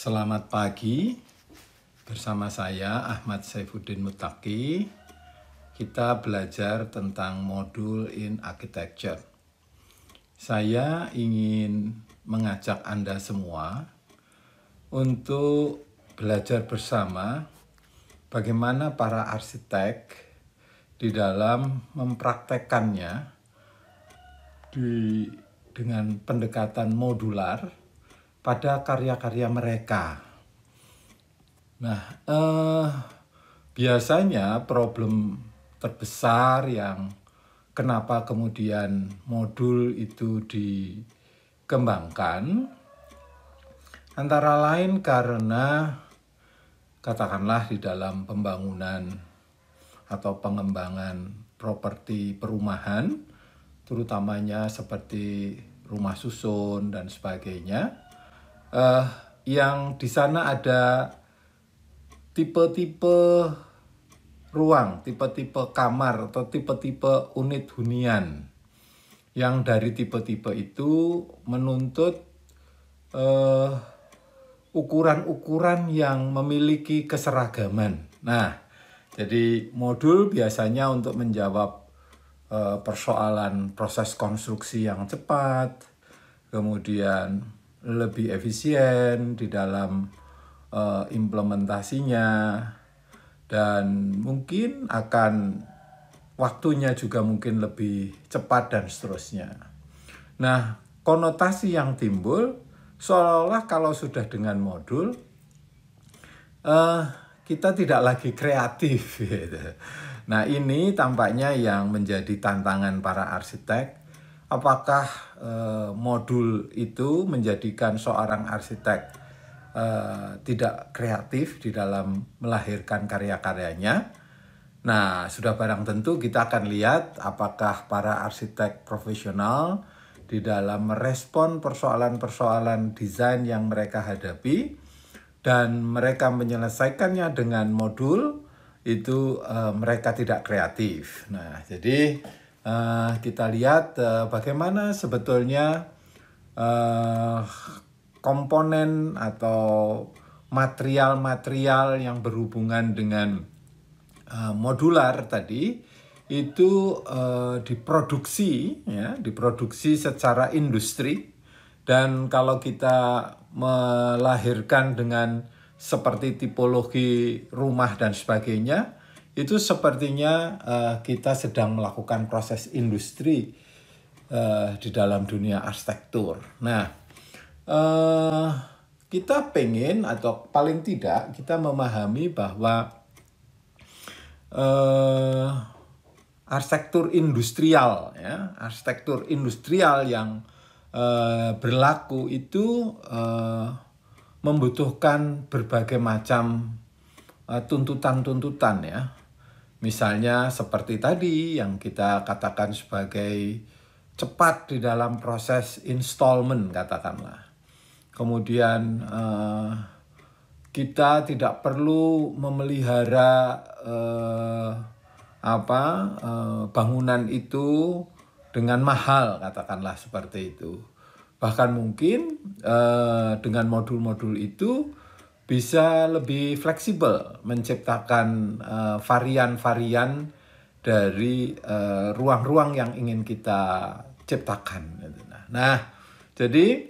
Selamat pagi, bersama saya Ahmad Saifuddin Muttaqi. Kita belajar tentang modul in architecture. Saya ingin mengajak Anda semua untuk belajar bersama bagaimana para arsitek di dalam mempraktekkannya dengan pendekatan modular pada karya-karya mereka. Nah, biasanya problem terbesar yang kenapa kemudian modul itu dikembangkan antara lain karena katakanlah di dalam pembangunan atau pengembangan properti perumahan, terutamanya seperti rumah susun dan sebagainya, yang di sana ada tipe-tipe ruang, tipe-tipe kamar atau tipe-tipe unit hunian yang dari tipe-tipe itu menuntut ukuran-ukuran yang memiliki keseragaman. Nah, jadi modul biasanya untuk menjawab persoalan proses konstruksi yang cepat, kemudian lebih efisien di dalam implementasinya, dan mungkin akan waktunya juga mungkin lebih cepat dan seterusnya. Nah, konotasi yang timbul seolah-olah kalau sudah dengan modul kita tidak lagi kreatif gitu. Nah, ini tampaknya yang menjadi tantangan para arsitek. Apakah modul itu menjadikan seorang arsitek tidak kreatif di dalam melahirkan karya-karyanya? Nah, sudah barang tentu kita akan lihat apakah para arsitek profesional di dalam merespon persoalan-persoalan desain yang mereka hadapi dan mereka menyelesaikannya dengan modul itu mereka tidak kreatif. Nah, jadi kita lihat bagaimana sebetulnya komponen atau material-material yang berhubungan dengan modular tadi itu diproduksi secara industri, dan kalau kita melahirkan dengan seperti tipologi rumah dan sebagainya, itu sepertinya kita sedang melakukan proses industri di dalam dunia arsitektur. Nah, kita pengen atau paling tidak kita memahami bahwa arsitektur industrial, arsitektur industrial yang berlaku itu membutuhkan berbagai macam tuntutan-tuntutan ya. Misalnya seperti tadi yang kita katakan sebagai cepat di dalam proses installment katakanlah. Kemudian kita tidak perlu memelihara bangunan itu dengan mahal katakanlah seperti itu. Bahkan mungkin dengan modul-modul itu bisa lebih fleksibel menciptakan varian-varian dari ruang-ruang yang ingin kita ciptakan. Nah, jadi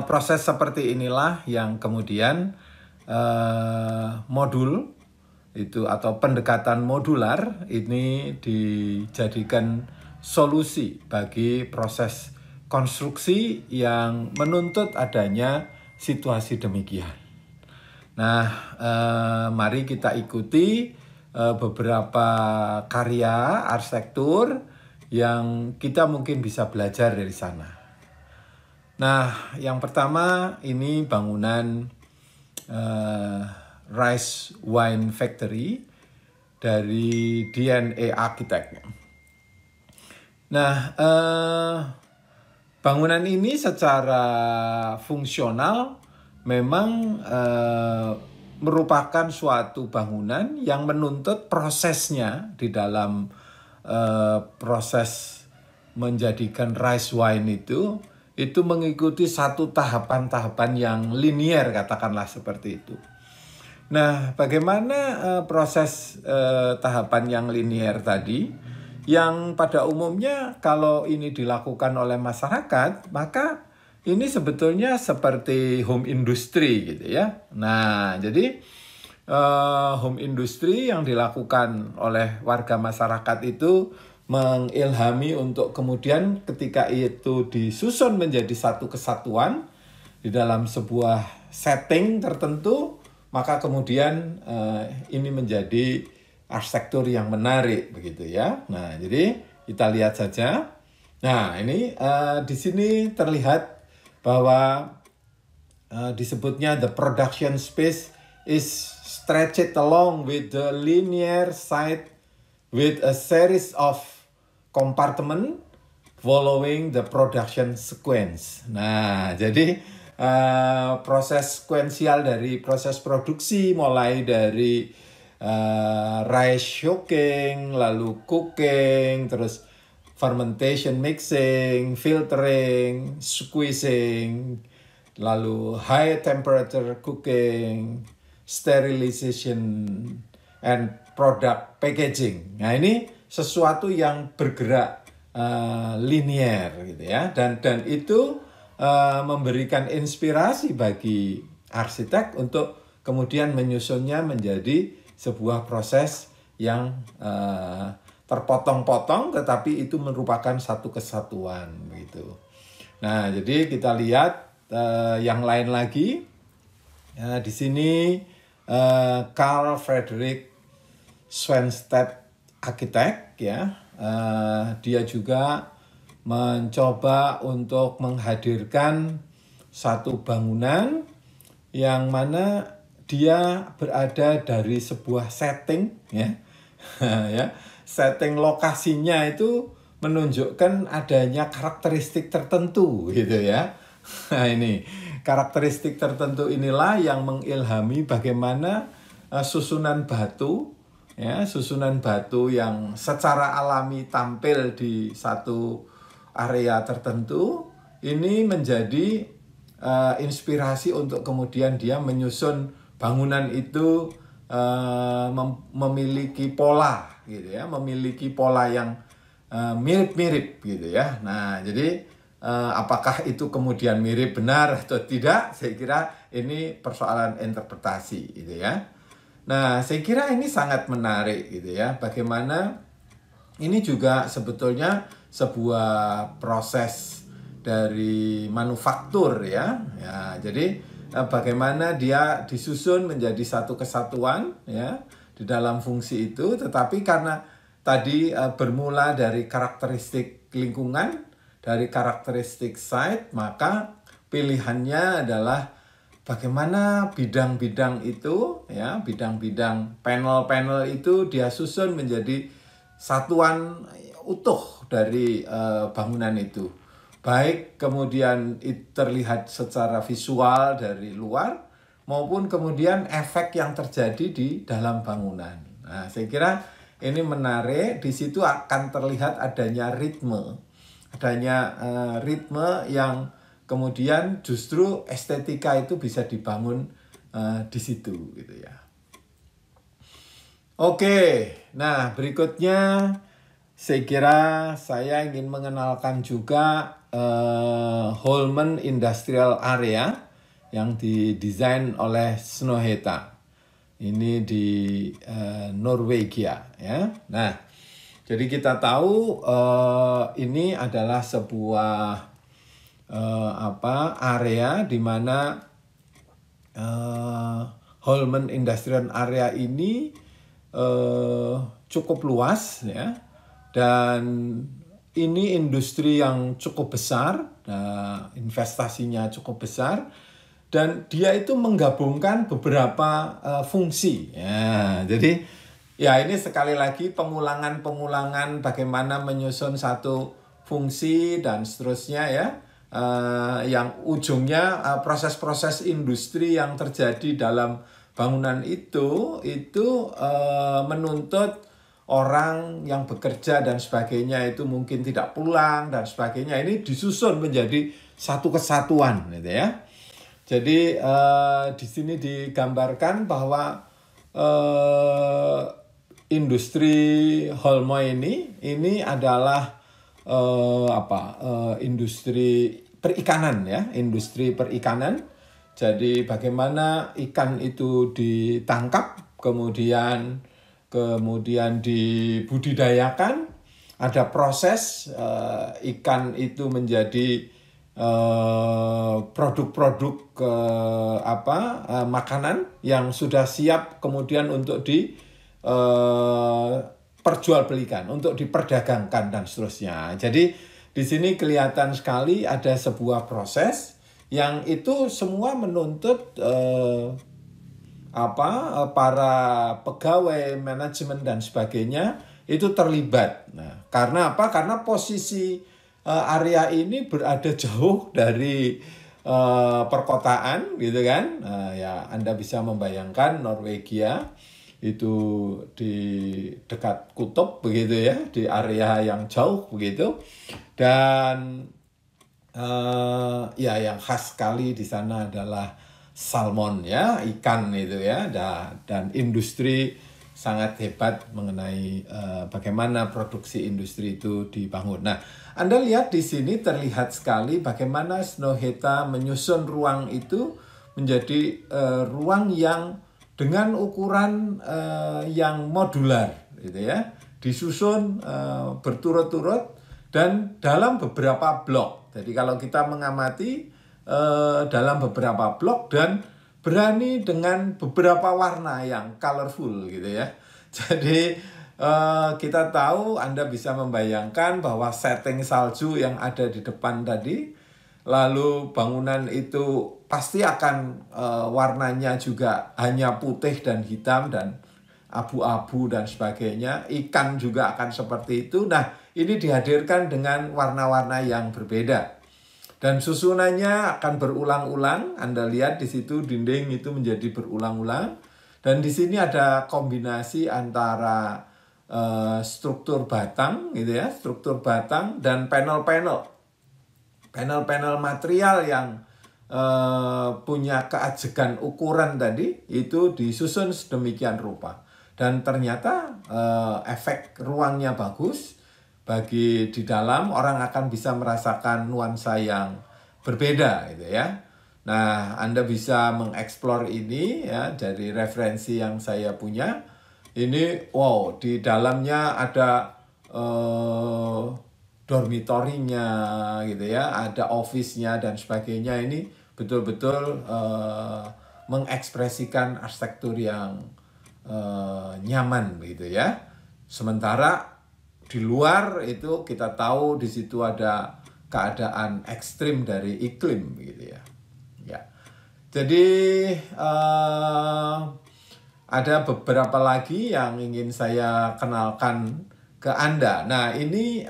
proses seperti inilah yang kemudian modul itu atau pendekatan modular ini dijadikan solusi bagi proses konstruksi yang menuntut adanya situasi demikian. Nah, mari kita ikuti beberapa karya arsitektur yang kita mungkin bisa belajar dari sana. Nah, yang pertama ini bangunan Rice Wine Factory dari DNA Architect. Nah, bangunan ini secara fungsional memang merupakan suatu bangunan yang menuntut prosesnya di dalam proses menjadikan rice wine itu mengikuti satu tahapan-tahapan yang linier, katakanlah seperti itu. Nah, bagaimana proses tahapan yang linier tadi? Yang pada umumnya kalau ini dilakukan oleh masyarakat, maka ini sebetulnya seperti home industry gitu ya. Nah, jadi home industry yang dilakukan oleh warga masyarakat itu mengilhami untuk kemudian ketika itu disusun menjadi satu kesatuan di dalam sebuah setting tertentu, maka kemudian ini menjadi arsitektur yang menarik begitu ya. Nah, jadi kita lihat saja. Nah, ini di sini terlihat bahwa disebutnya the production space is stretched along with the linear side with a series of compartment following the production sequence. Nah, jadi proses sekuensial dari proses produksi mulai dari rice soaking, lalu cooking, terus fermentation, mixing, filtering, squeezing, lalu high temperature cooking, sterilization, and product packaging. Nah, ini sesuatu yang bergerak linier gitu ya, dan itu memberikan inspirasi bagi arsitek untuk kemudian menyusunnya menjadi sebuah proses yang terpotong-potong, tetapi itu merupakan satu kesatuan begitu. Nah, jadi kita lihat yang lain lagi. Di sini Carl Friedrich Swenstedt arsitek ya. Dia juga mencoba untuk menghadirkan satu bangunan yang mana dia berada dari sebuah setting ya. Ya, setting lokasinya itu menunjukkan adanya karakteristik tertentu gitu ya. Nah, ini karakteristik tertentu inilah yang mengilhami bagaimana susunan batu ya, susunan batu yang secara alami tampil di satu area tertentu ini menjadi inspirasi untuk kemudian dia menyusun bangunan itu memiliki pola gitu ya, memiliki pola yang mirip-mirip gitu ya. Nah, jadi apakah itu kemudian mirip benar atau tidak, saya kira ini persoalan interpretasi gitu ya. Nah, saya kira ini sangat menarik gitu ya, bagaimana ini juga sebetulnya sebuah proses dari manufaktur ya. Ya, jadi bagaimana dia disusun menjadi satu kesatuan ya di dalam fungsi itu, tetapi karena tadi bermula dari karakteristik lingkungan, dari karakteristik site, maka pilihannya adalah bagaimana bidang-bidang itu ya, bidang-bidang panel-panel itu dia susun menjadi satuan utuh dari bangunan itu. Baik kemudian terlihat secara visual dari luar maupun kemudian efek yang terjadi di dalam bangunan. Nah, saya kira ini menarik, di situ akan terlihat adanya ritme. Adanya ritme yang kemudian justru estetika itu bisa dibangun di situ gitu ya. Oke, nah berikutnya saya kira saya ingin mengenalkan juga Holmen Industrial Area yang didesain oleh Snohetta. Ini di Norwegia ya. Nah, jadi kita tahu ini adalah sebuah area di mana Holmen Industrial Area ini cukup luas ya, dan ini industri yang cukup besar, investasinya cukup besar, dan dia itu menggabungkan beberapa fungsi ya. Jadi ya ini sekali lagi pengulangan bagaimana menyusun satu fungsi dan seterusnya ya. Yang ujungnya proses-proses industri yang terjadi dalam bangunan itu menuntut orang yang bekerja dan sebagainya itu mungkin tidak pulang dan sebagainya. Ini disusun menjadi satu kesatuan gitu ya. Jadi di sini digambarkan bahwa industri Holmoe ini adalah industri perikanan ya, industri perikanan. Jadi bagaimana ikan itu ditangkap, kemudian dibudidayakan, ada proses ikan itu menjadi produk-produk makanan yang sudah siap kemudian untuk perjualbelikan, untuk diperdagangkan dan seterusnya. Jadi di sini kelihatan sekali ada sebuah proses yang itu semua menuntut para pegawai, manajemen dan sebagainya itu terlibat. Nah, karena apa? Karena posisi area ini berada jauh dari perkotaan, gitu kan? Ya, Anda bisa membayangkan Norwegia itu di dekat kutub begitu ya, di area yang jauh begitu. Dan ya yang khas sekali di sana adalah salmon ya, ikan itu ya, dan industri sangat hebat mengenai bagaimana produksi industri itu dibangun. Nah, Anda lihat di sini terlihat sekali bagaimana Snøhetta menyusun ruang itu menjadi ruang yang dengan ukuran yang modular, gitu ya, disusun berturut-turut dan dalam beberapa blok. Jadi kalau kita mengamati dalam beberapa blok dan berani dengan beberapa warna yang colorful, gitu ya. Jadi kita tahu, Anda bisa membayangkan bahwa setting salju yang ada di depan tadi, lalu bangunan itu pasti akan warnanya juga hanya putih dan hitam dan abu-abu dan sebagainya. Ikan juga akan seperti itu. Nah, ini dihadirkan dengan warna-warna yang berbeda. Dan susunannya akan berulang-ulang. Anda lihat di situ dinding itu menjadi berulang-ulang. Dan di sini ada kombinasi antara struktur batang, gitu ya, struktur batang dan panel-panel material yang punya keajegan ukuran tadi itu disusun sedemikian rupa. Dan ternyata efek ruangnya bagus. Bagi di dalam orang akan bisa merasakan nuansa yang berbeda gitu ya. Nah, Anda bisa mengeksplor ini ya dari referensi yang saya punya. Ini wow, di dalamnya ada dormitorinya gitu ya, ada office-nya dan sebagainya. Ini betul-betul mengekspresikan arsitektur yang nyaman begitu ya. Sementara di luar itu kita tahu di situ ada keadaan ekstrim dari iklim gitu ya. Ya. Jadi ada beberapa lagi yang ingin saya kenalkan ke Anda. Nah, ini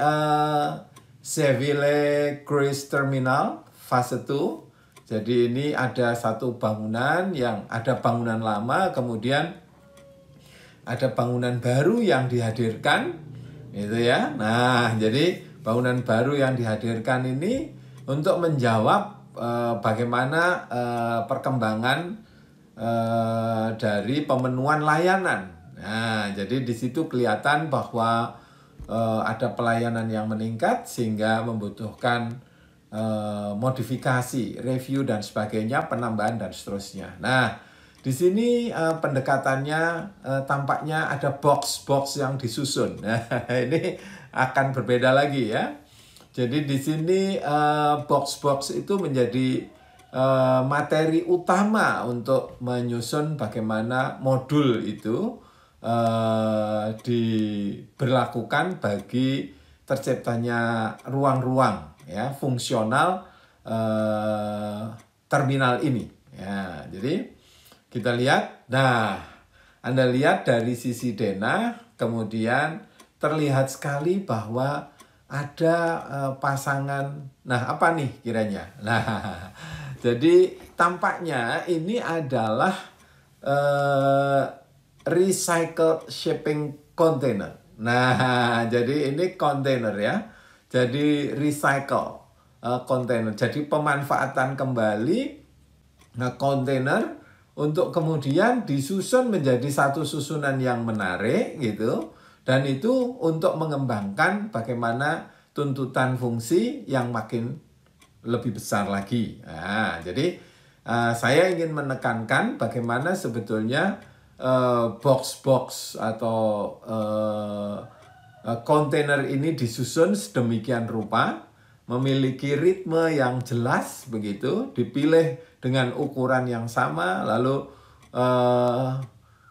Seville Cruise Terminal fase 2. Jadi ini ada satu bangunan yang ada bangunan lama, kemudian ada bangunan baru yang dihadirkan. Itu ya. Nah, jadi bangunan baru yang dihadirkan ini untuk menjawab bagaimana perkembangan dari pemenuhan layanan. Nah, jadi di situ kelihatan bahwa ada pelayanan yang meningkat sehingga membutuhkan modifikasi, review dan sebagainya, penambahan dan seterusnya. Nah, di sini pendekatannya tampaknya ada box-box yang disusun. Nah, ini akan berbeda lagi ya. Jadi di sini box-box itu menjadi materi utama untuk menyusun bagaimana modul itu diberlakukan bagi terciptanya ruang-ruang ya fungsional terminal ini. Ya, jadi kita lihat, nah, Anda lihat dari sisi denah, kemudian terlihat sekali bahwa ada pasangan, nah apa nih kiranya? Nah, jadi tampaknya ini adalah recycled shipping container. Nah, jadi ini kontainer ya, jadi recycle. kontainer. Jadi pemanfaatan kembali kontainer untuk kemudian disusun menjadi satu susunan yang menarik gitu, dan itu untuk mengembangkan bagaimana tuntutan fungsi yang makin lebih besar lagi. Nah, jadi saya ingin menekankan bagaimana sebetulnya box-box atau kontainer ini disusun sedemikian rupa, memiliki ritme yang jelas begitu, dipilih dengan ukuran yang sama, lalu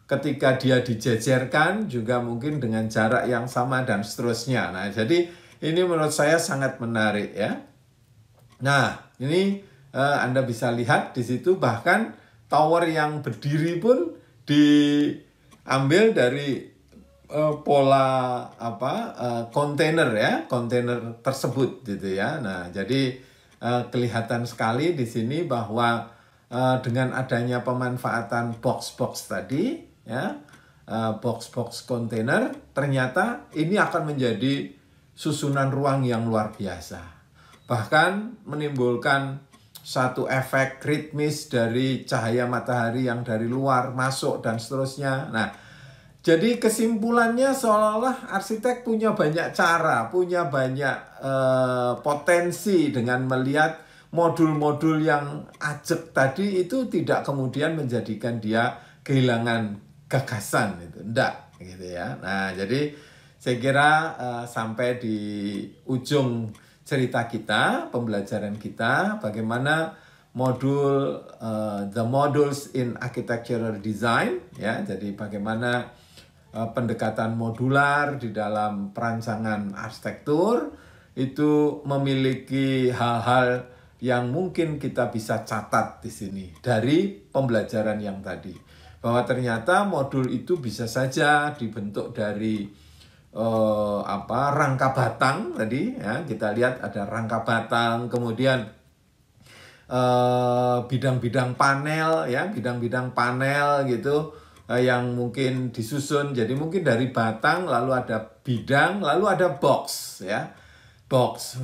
ketika dia dijejerkan juga mungkin dengan jarak yang sama dan seterusnya. Nah, jadi ini menurut saya sangat menarik ya. Nah, ini Anda bisa lihat di situ bahkan tower yang berdiri pun diambil dari pola kontainer ya, kontainer tersebut gitu ya. Nah, jadi kelihatan sekali di sini bahwa dengan adanya pemanfaatan box-box tadi ya, box-box kontainer, ternyata ini akan menjadi susunan ruang yang luar biasa. Bahkan menimbulkan satu efek ritmis dari cahaya matahari yang dari luar masuk dan seterusnya. Nah, jadi kesimpulannya seolah-olah arsitek punya banyak cara, punya banyak potensi dengan melihat modul-modul yang ajek tadi itu tidak kemudian menjadikan dia kehilangan gagasan itu, enggak gitu ya. Nah, jadi saya kira sampai di ujung cerita kita, pembelajaran kita, bagaimana modul the modules in architectural design ya. Jadi bagaimana pendekatan modular di dalam perancangan arsitektur itu memiliki hal-hal yang mungkin kita bisa catat di sini dari pembelajaran yang tadi, bahwa ternyata modul itu bisa saja dibentuk dari rangka batang tadi ya, kita lihat ada rangka batang, kemudian bidang-bidang panel ya, bidang-bidang panel gitu yang mungkin disusun. Jadi mungkin dari batang, lalu ada bidang, lalu ada box ya, box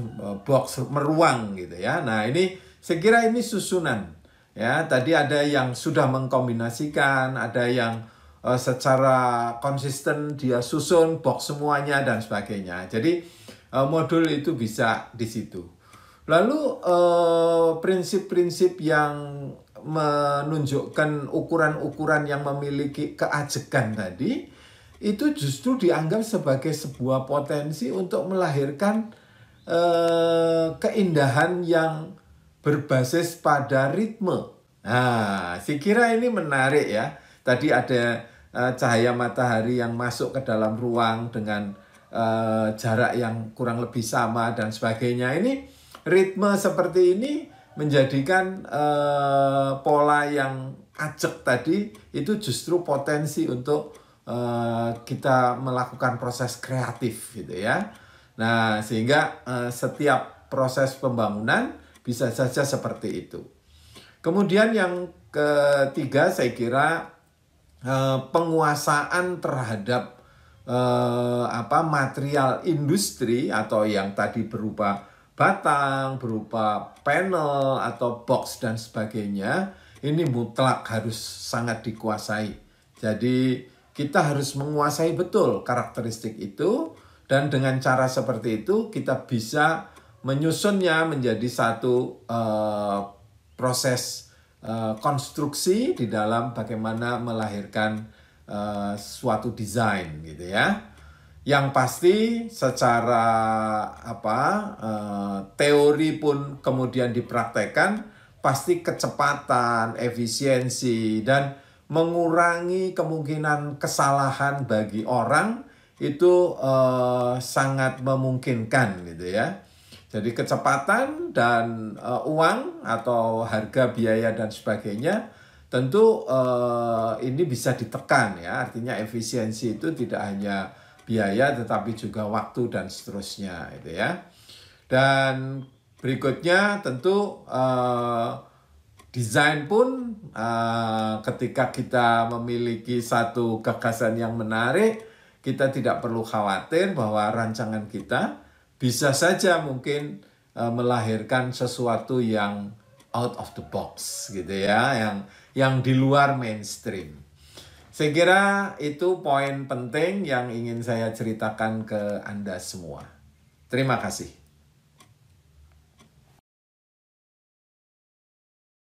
meruang gitu ya. Nah, ini saya kira ini susunan ya. Tadi ada yang sudah mengkombinasikan, ada yang secara konsisten dia susun box semuanya dan sebagainya. Jadi modul itu bisa di situ. Lalu prinsip-prinsip yang menunjukkan ukuran-ukuran yang memiliki keajekan tadi itu justru dianggap sebagai sebuah potensi untuk melahirkan keindahan yang berbasis pada ritme. Nah, saya kira ini menarik ya. Tadi ada cahaya matahari yang masuk ke dalam ruang dengan jarak yang kurang lebih sama dan sebagainya. Ini ritme seperti ini menjadikan pola yang ajek tadi itu justru potensi untuk kita melakukan proses kreatif gitu ya. Nah, sehingga setiap proses pembangunan bisa saja seperti itu. Kemudian yang ketiga saya kira penguasaan terhadap material industri atau yang tadi berupa batang, berupa panel atau box dan sebagainya, ini mutlak harus sangat dikuasai. Jadi kita harus menguasai betul karakteristik itu, dan dengan cara seperti itu kita bisa menyusunnya menjadi satu proses konstruksi di dalam bagaimana melahirkan suatu desain gitu ya. Yang pasti secara teori pun kemudian dipraktekkan, pasti kecepatan, efisiensi, dan mengurangi kemungkinan kesalahan bagi orang itu sangat memungkinkan gitu ya. Jadi kecepatan dan uang atau harga, biaya dan sebagainya tentu ini bisa ditekan ya. Artinya efisiensi itu tidak hanya biaya tetapi juga waktu dan seterusnya itu ya. Dan berikutnya tentu desain pun ketika kita memiliki satu gagasan yang menarik, kita tidak perlu khawatir bahwa rancangan kita bisa saja mungkin melahirkan sesuatu yang out of the box gitu ya, yang di luar mainstream. Saya kira itu poin penting yang ingin saya ceritakan ke Anda semua. Terima kasih.